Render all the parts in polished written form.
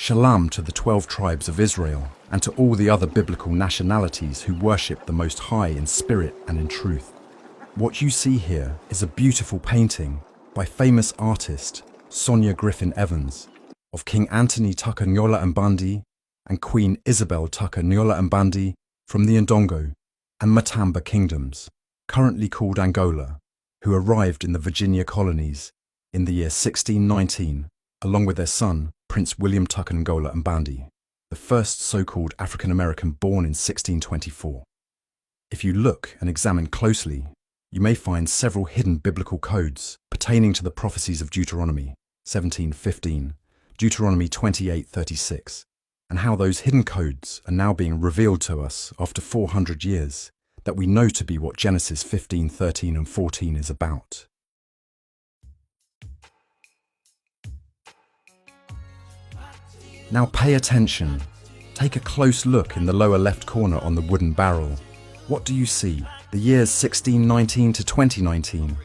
Shalom to the 12 tribes of Israel and to all the other biblical nationalities who worship the Most High in spirit and in truth. What you see here is a beautiful painting by famous artist Sonia Griffin Evans of King Anthony Tucker Nyola Mbandi and Queen Isabel Tucker Nyola Mbandi from the Ndongo and Matamba kingdoms, currently called Angola, who arrived in the Virginia colonies in the year 1619, along with their son, Prince William Tucker Nyola Mbandi, the first so-called African-American born in 1624. If you look and examine closely, you may find several hidden biblical codes pertaining to the prophecies of Deuteronomy 17:15, Deuteronomy 28:36, and how those hidden codes are now being revealed to us after 400 years that we know to be what Genesis 15:13 and 14 is about. Now pay attention. Take a close look in the lower left corner on the wooden barrel. What do you see? The years 1619 to 2019.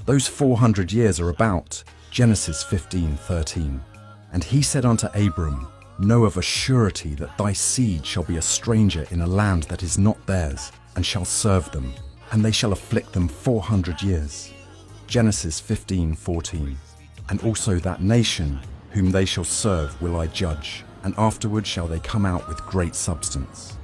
Those 400 years are about Genesis 15:13. And he said unto Abram, Know of a surety that thy seed shall be a stranger in a land that is not theirs, and shall serve them, and they shall afflict them 400 years. Genesis 15:14. And also that nation whom they shall serve will I judge, and afterward shall they come out with great substance.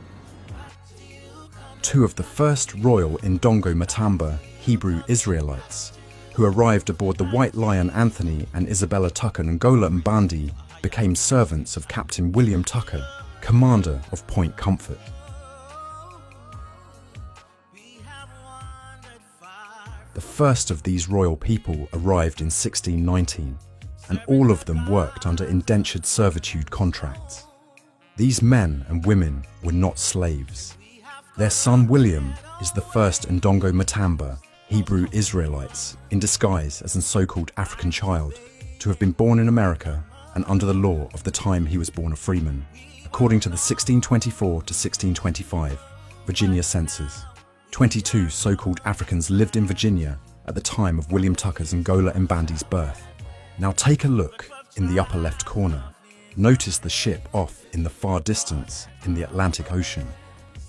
Two of the first royal Ndongo Matamba Hebrew Israelites, who arrived aboard the White Lion Anthony and Isabella Tucker Nyola Mbandi, became servants of Captain William Tucker, commander of Point Comfort. The first of these royal people arrived in 1619, and all of them worked under indentured servitude contracts. These men and women were not slaves. Their son William is the first Ndongo Matamba Hebrew Israelites in disguise as a so-called African child to have been born in America and under the law of the time he was born a freeman, according to the 1624 to 1625 Virginia census. 22 so-called Africans lived in Virginia at the time of William Tucker's Nyola Mbandi's birth. Now take a look in the upper left corner. Notice the ship off in the far distance in the Atlantic Ocean.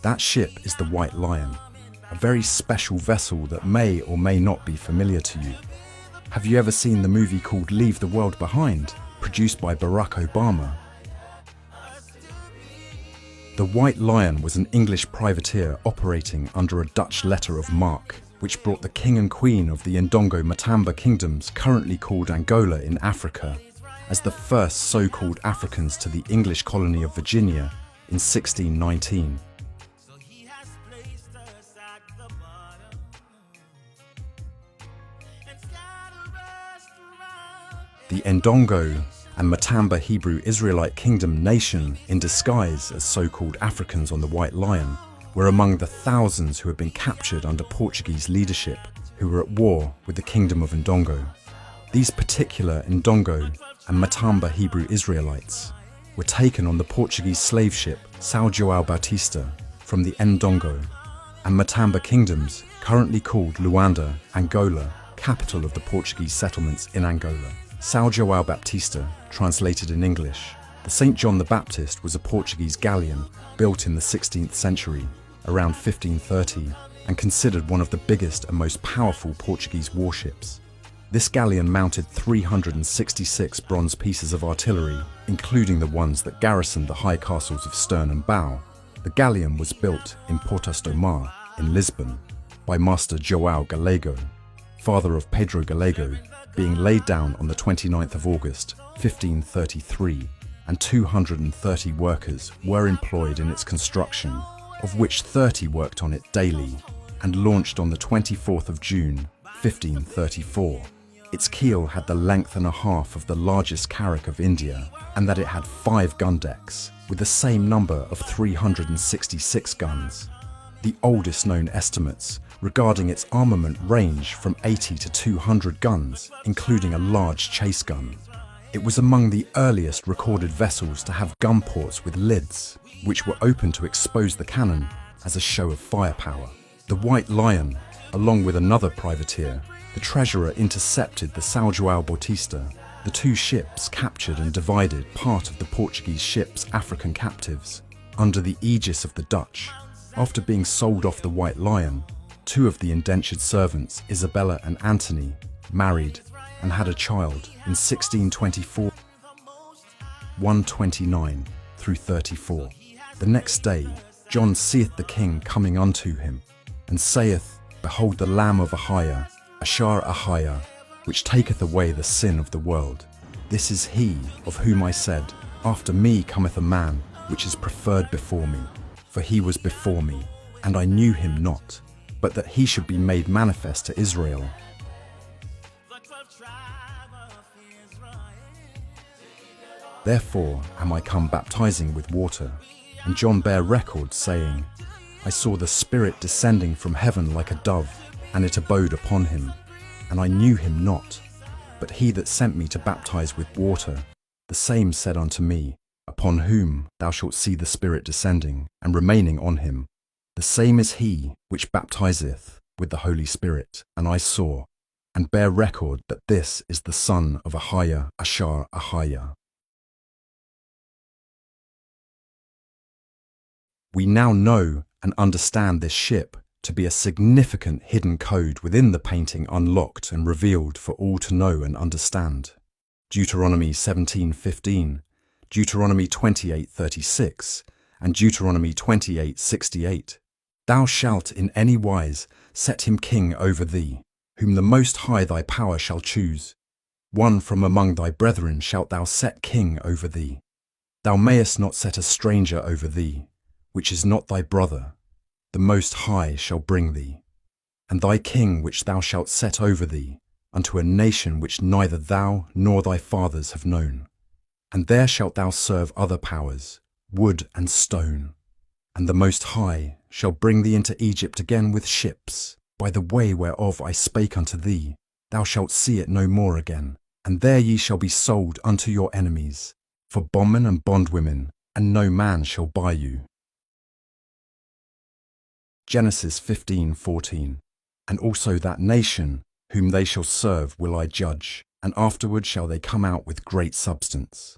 That ship is the White Lion, a very special vessel that may or may not be familiar to you. Have you ever seen the movie called Leave the World Behind, produced by Barack Obama? The White Lion was an English privateer operating under a Dutch letter of marque, which brought the king and queen of the Ndongo Matamba kingdoms, currently called Angola in Africa, as the first so-called Africans to the English colony of Virginia in 1619. The Ndongo and Matamba Hebrew Israelite Kingdom nation, in disguise as so-called Africans on the White Lion, were among the thousands who had been captured under Portuguese leadership, who were at war with the Kingdom of Ndongo. These particular Ndongo and Matamba Hebrew Israelites were taken on the Portuguese slave ship São João Batista from the Ndongo and Matamba kingdoms, currently called Luanda, Angola, capital of the Portuguese settlements in Angola. São João Baptista, translated in English. The St. John the Baptist was a Portuguese galleon built in the 16th century, around 1530, and considered one of the biggest and most powerful Portuguese warships. This galleon mounted 366 bronze pieces of artillery, including the ones that garrisoned the high castles of Stern and Bow. The galleon was built in Portas do Mar, in Lisbon, by Master João Galego, father of Pedro Galego, being laid down on the 29th of August, 1533, and 230 workers were employed in its construction, of which 30 worked on it daily, and launched on the 24th of June, 1534. Its keel had the length and a half of the largest carrack of India, and that it had 5 gun decks, with the same number of 366 guns. The oldest known estimates regarding its armament range from 80 to 200 guns, including a large chase gun. It was among the earliest recorded vessels to have gun ports with lids, which were open to expose the cannon as a show of firepower. The White Lion, along with another privateer, the treasurer, intercepted the São João Batista The two ships captured and divided part of the Portuguese ship's African captives under the aegis of the Dutch. After being sold off the White Lion, two of the indentured servants, Isabella and Anthony, married and had a child in 1624, 129 through 34. The next day, John seeth the king coming unto him, and saith, Behold the Lamb of Ahayah, Ahayah, which taketh away the sin of the world. This is he of whom I said, After me cometh a man, which is preferred before me. For he was before me, and I knew him not, but that he should be made manifest to Israel. Therefore am I come baptizing with water. And John bare record, saying, I saw the Spirit descending from heaven like a dove, and it abode upon him. And I knew him not, but he that sent me to baptize with water, the same said unto me, Upon whom thou shalt see the Spirit descending, and remaining on him. The same is he which baptizeth with the Holy Spirit. And I saw, and bear record that this is the son of Ahayah, Ahayah. We now know and understand this ship to be a significant hidden code within the painting, unlocked and revealed for all to know and understand. Deuteronomy 17:15, Deuteronomy 28:36, and Deuteronomy 28:68. Thou shalt in any wise set him king over thee, whom the Most High thy power shall choose. One from among thy brethren shalt thou set king over thee. Thou mayest not set a stranger over thee, which is not thy brother. The Most High shall bring thee, and thy king which thou shalt set over thee, unto a nation which neither thou nor thy fathers have known. And there shalt thou serve other powers, wood and stone. And the Most High shall bring thee into Egypt again with ships, by the way whereof I spake unto thee. Thou shalt see it no more again. And there ye shall be sold unto your enemies, for bondmen and bondwomen, and no man shall buy you. Genesis 15:14. And also that nation whom they shall serve will I judge, and afterward shall they come out with great substance.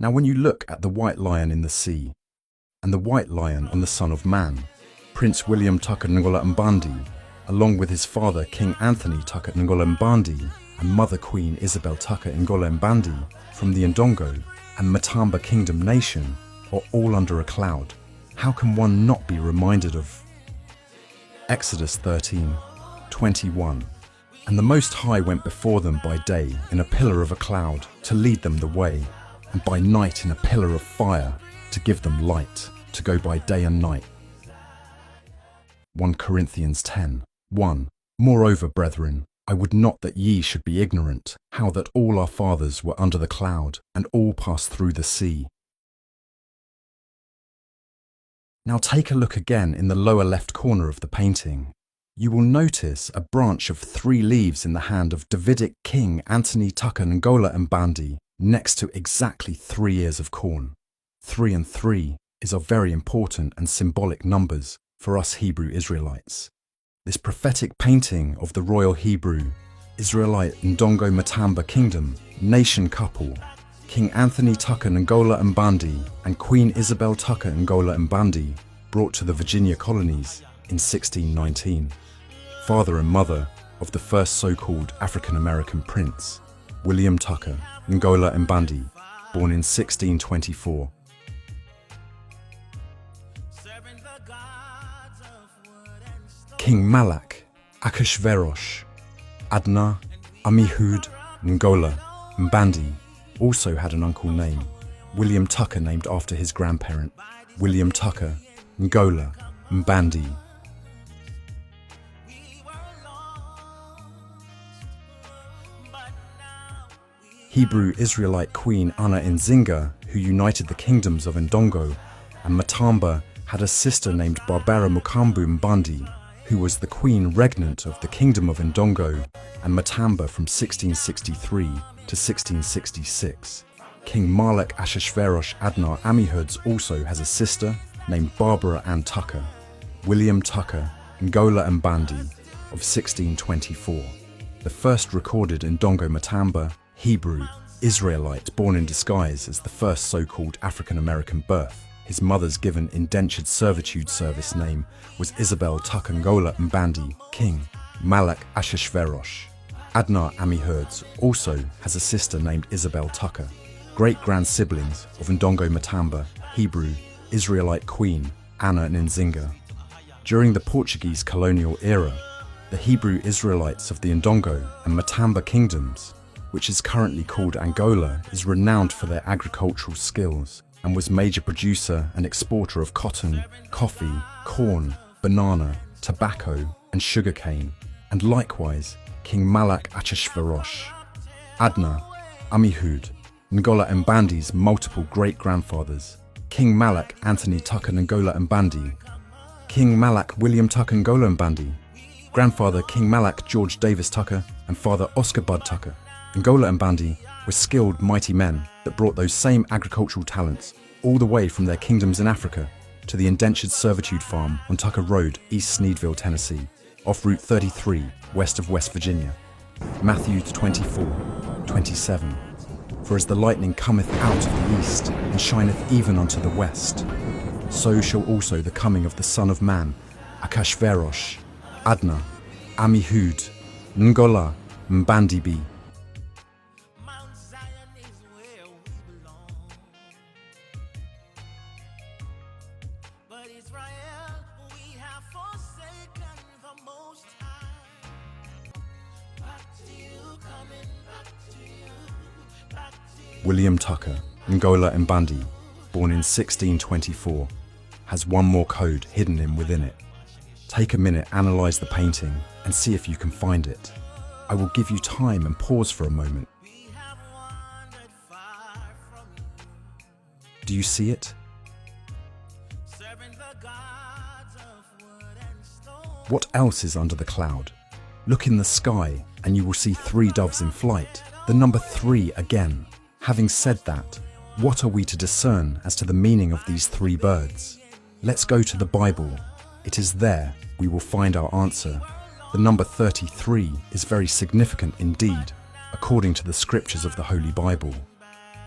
Now when you look at the white lion in the sea, and the white lion on the Son of Man, Prince William Tucker Ngola Mbandi, along with his father King Anthony Tucker Ngola Mbandi and Mother Queen Isabel Tucker Ngola Mbandi from the Ndongo and Matamba Kingdom Nation, are all under a cloud, how can one not be reminded of Exodus 13:21? And the Most High went before them by day in a pillar of a cloud to lead them the way, and by night in a pillar of fire to give them light, to go by day and night. 1 Corinthians 10:1. Moreover, brethren, I would not that ye should be ignorant, how that all our fathers were under the cloud, and all passed through the sea. Now take a look again in the lower left corner of the painting. You will notice a branch of 3 leaves in the hand of Davidic King Anthony Tucker Ngola Mbandi, next to exactly 3 ears of corn. 3 and 3 is of very important and symbolic numbers for us Hebrew Israelites. This prophetic painting of the royal Hebrew, Israelite Ndongo Matamba Kingdom, nation couple, King Anthony Tucker Ngola Mbandi and Queen Isabel Tucker Ngola Mbandi, brought to the Virginia colonies in 1619. Father and mother of the first so-called African-American prince, William Tucker Ngola Mbandi, born in 1624. King Malak, Achashverosh, Adnah, Ammiyhuwd, Ngola Mbandi also had an uncle named William Tucker, named after his grandparent, William Tucker Ngola Mbandi. Hebrew Israelite Queen Anna Nzinga, who united the kingdoms of Ndongo and Matamba, had a sister named Barbara Mukambu Mbandi, who was the queen regnant of the Kingdom of Ndongo and Matamba from 1663 to 1666. King Malek Achashverosh Adnah Ammiyhuwd also has a sister named Barbara Ann Tucker. William Tucker, Ngola Mbandi, of 1624. The first recorded Ndongo Matamba, Hebrew, Israelite born in disguise as the first so-called African-American birth. His mother's given indentured servitude service name was Isabel Tucker Ngola Mbandi, King Malek Achashverosh. Adnah Ammiyhuwd also has a sister named Isabel Tucker, great-grand-siblings of Ndongo Matamba, Hebrew, Israelite Queen Anna Nzinga. During the Portuguese colonial era, the Hebrew Israelites of the Ndongo and Matamba kingdoms, which is currently called Angola, is renowned for their agricultural skills and was major producer and exporter of cotton, coffee, corn, banana, tobacco, and sugarcane, and likewise King Malek Achashverosh. Adnah, Ammiyhuwd, Ngola Mbandi's multiple great-grandfathers, King Malek Anthony Tucker Ngola Mbandi, King Malek William Tucker Ngola Mbandi, grandfather King Malek George Davis Tucker, and father Oscar Bud Tucker. Ngola Mbandi were skilled, mighty men that brought those same agricultural talents all the way from their kingdoms in Africa to the indentured servitude farm on Tucker Road, East Sneedville, Tennessee, off Route 33, west of West Virginia. Matthew 24:27. For as the lightning cometh out of the east, and shineth even unto the west, so shall also the coming of the Son of Man, Achashverosh, Adnah, Ammiyhuwd, Ngola Mbandi be. William Tucker Ngola Mbandi, born in 1624, has one more code hidden in within it. Take a minute, analyze the painting, and see if you can find it. I will give you time and pause for a moment. Do you see it? What else is under the cloud? Look in the sky and you will see 3 doves in flight, the number 3 again. Having said that, what are we to discern as to the meaning of these 3 birds? Let's go to the Bible. It is there we will find our answer. The number 33 is very significant indeed, according to the scriptures of the Holy Bible.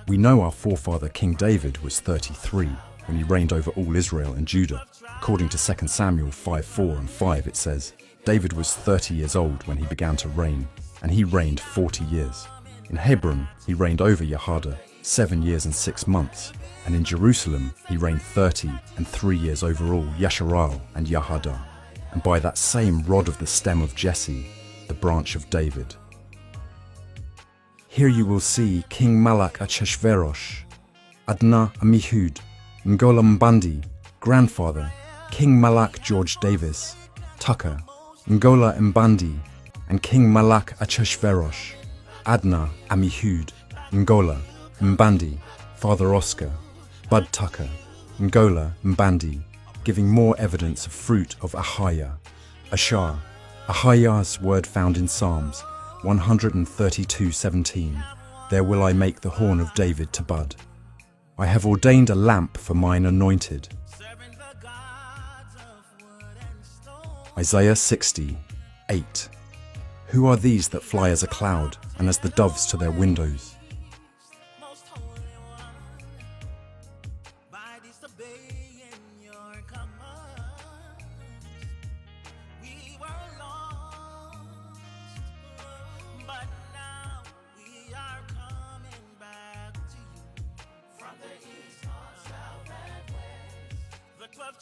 We know our forefather King David was 33 when he reigned over all Israel and Judah. According to 2 Samuel 5:4 and 5, it says, David was 30 years old when he began to reign, and he reigned 40 years. In Hebron, he reigned over Yehudah 7 years and 6 months, and in Jerusalem, he reigned 30 and 3 years over all Yasharal and Yehudah, and by that same rod of the stem of Jesse, the branch of David. Here you will see King Malek Achashverosh, Adnah Ammiyhuwd, Ngola Mbandi, grandfather, King Malek George Davis, Tucker, Ngola Mbandi, and King Malek Achashverosh, Adnah Ammiyhuwd, Ngola Mbandi, Father Oscar, Bud Tucker, Ngola Mbandi, giving more evidence of fruit of Ahayah, Ashar, Ahayah's word found in Psalms 132:17. There will I make the horn of David to bud. I have ordained a lamp for mine anointed. Isaiah 60:8. Who are these that fly as a cloud and as the doves to their windows?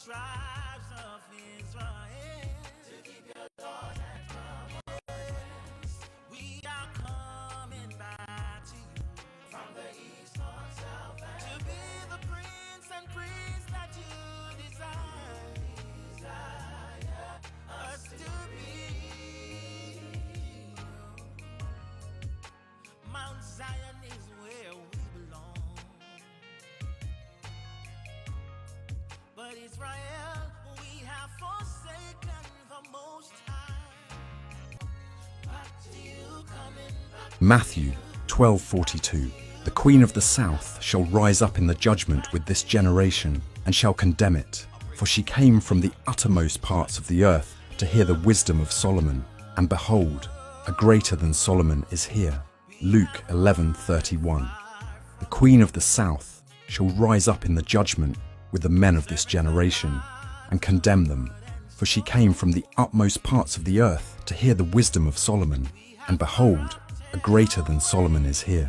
Tribes of Israel, to keep your laws and commandments. We are coming back to you from the east, north, south, and to be the prince and priest that you desire us to be. Mount Zion is where we belong. But But Israel, we have forsaken the Most High. Back to you, coming back. Matthew 12:42. The queen of the south shall rise up in the judgment with this generation, and shall condemn it. For she came from the uttermost parts of the earth to hear the wisdom of Solomon. And behold, a greater than Solomon is here. Luke 11:31. The queen of the south shall rise up in the judgment with the men of this generation, and condemn them. For she came from the utmost parts of the earth to hear the wisdom of Solomon. And behold, a greater than Solomon is here.